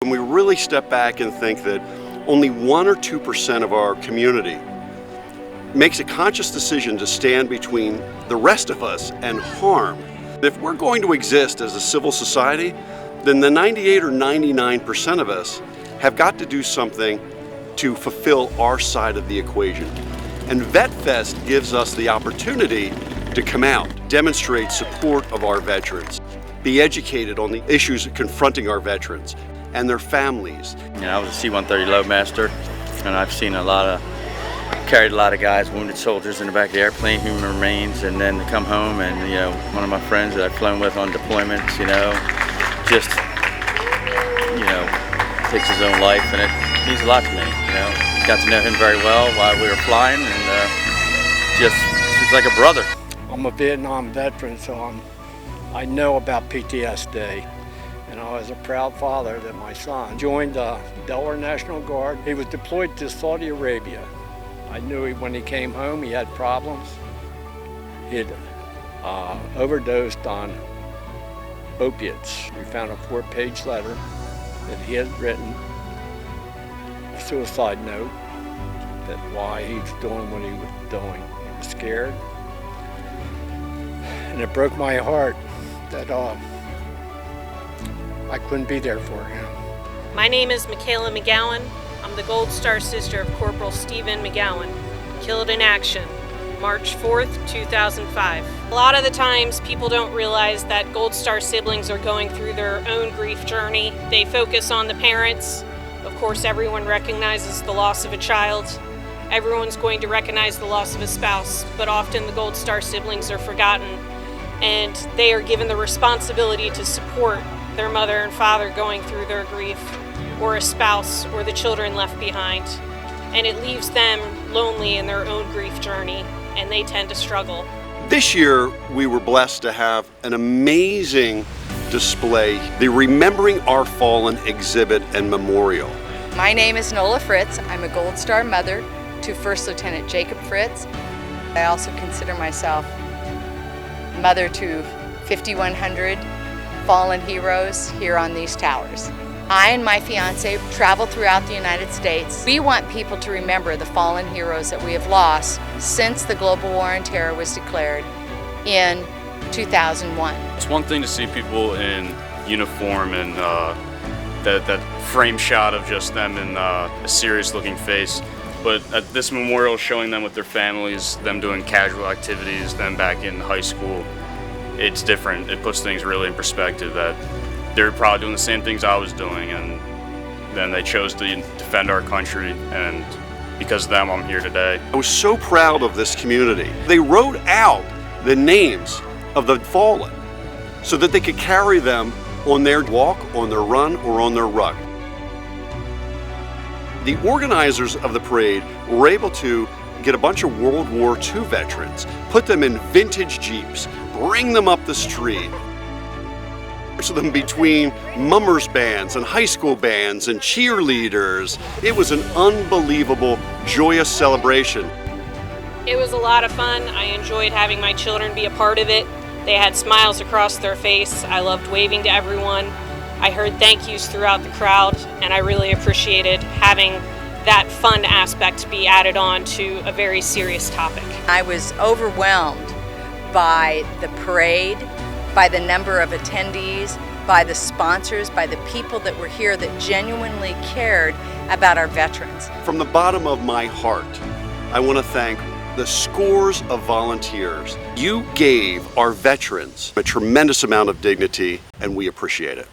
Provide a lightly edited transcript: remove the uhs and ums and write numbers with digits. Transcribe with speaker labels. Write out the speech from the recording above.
Speaker 1: When we really step back and think that only 1 or 2% of our community makes a conscious decision to stand between the rest of us and harm. If we're going to exist as a civil society, then the 98 or 99% of us have got to do something to fulfill our side of the equation. And VetFest gives us the opportunity to come out, demonstrate support of our veterans, be educated on the issues confronting our veterans and their families.
Speaker 2: You know, I was a C-130 Loadmaster, and I've seen carried a lot of guys, wounded soldiers in the back of the airplane, human remains, and then to come home and, you know, one of my friends that I've flown with on deployments, you know, just, you know, takes his own life, and it means a lot to me, you know. Got to know him very well while we were flying, and he's like a brother.
Speaker 3: I'm a Vietnam veteran, so I know about PTSD. And I was a proud father that my son joined the Delaware National Guard. He was deployed to Saudi Arabia. I knew when he came home he had problems. He had overdosed on opiates. We found a 4-page letter that he had written, a suicide note, that why he was doing what he was doing. He was scared. And it broke my heart that I couldn't be there for him.
Speaker 4: My name is Michaela McGowan. I'm the Gold Star sister of Corporal Stephen McGowan, killed in action, March 4th, 2005. A lot of the times people don't realize that Gold Star siblings are going through their own grief journey. They focus on the parents. Of course, everyone recognizes the loss of a child. Everyone's going to recognize the loss of a spouse, but often the Gold Star siblings are forgotten, and they are given the responsibility to support their mother and father going through their grief, or a spouse, or the children left behind. And it leaves them lonely in their own grief journey, and they tend to struggle.
Speaker 1: This year, we were blessed to have an amazing display, the Remembering Our Fallen exhibit and memorial.
Speaker 5: My name is Nola Fritz. I'm a Gold Star mother to First Lieutenant Jacob Fritz. I also consider myself mother to 5,100 fallen heroes here on these towers. I and my fiance travel throughout the United States. We want people to remember the fallen heroes that we have lost since the global war on terror was declared in 2001.
Speaker 6: It's one thing to see people in uniform and that frame shot of just them in a serious looking face, but at this memorial showing them with their families, them doing casual activities, them back in high school, it's different. It puts things really in perspective that they're probably doing the same things I was doing, and then they chose to defend our country, and because of them, I'm here today.
Speaker 1: I was so proud of this community. They wrote out the names of the fallen so that they could carry them on their walk, on their run, or on their rug. The organizers of the parade were able to get a bunch of World War II veterans, put them in vintage Jeeps, bring them up the street. So them between mummers bands and high school bands and cheerleaders. It was an unbelievable, joyous celebration.
Speaker 4: It was a lot of fun. I enjoyed having my children be a part of it. They had smiles across their face. I loved waving to everyone. I heard thank yous throughout the crowd, and I really appreciated having that fun aspect be added on to a very serious topic.
Speaker 5: I was overwhelmed by the parade, by the number of attendees, by the sponsors, by the people that were here that genuinely cared about our veterans.
Speaker 1: From the bottom of my heart, I want to thank the scores of volunteers. You gave our veterans a tremendous amount of dignity, and we appreciate it.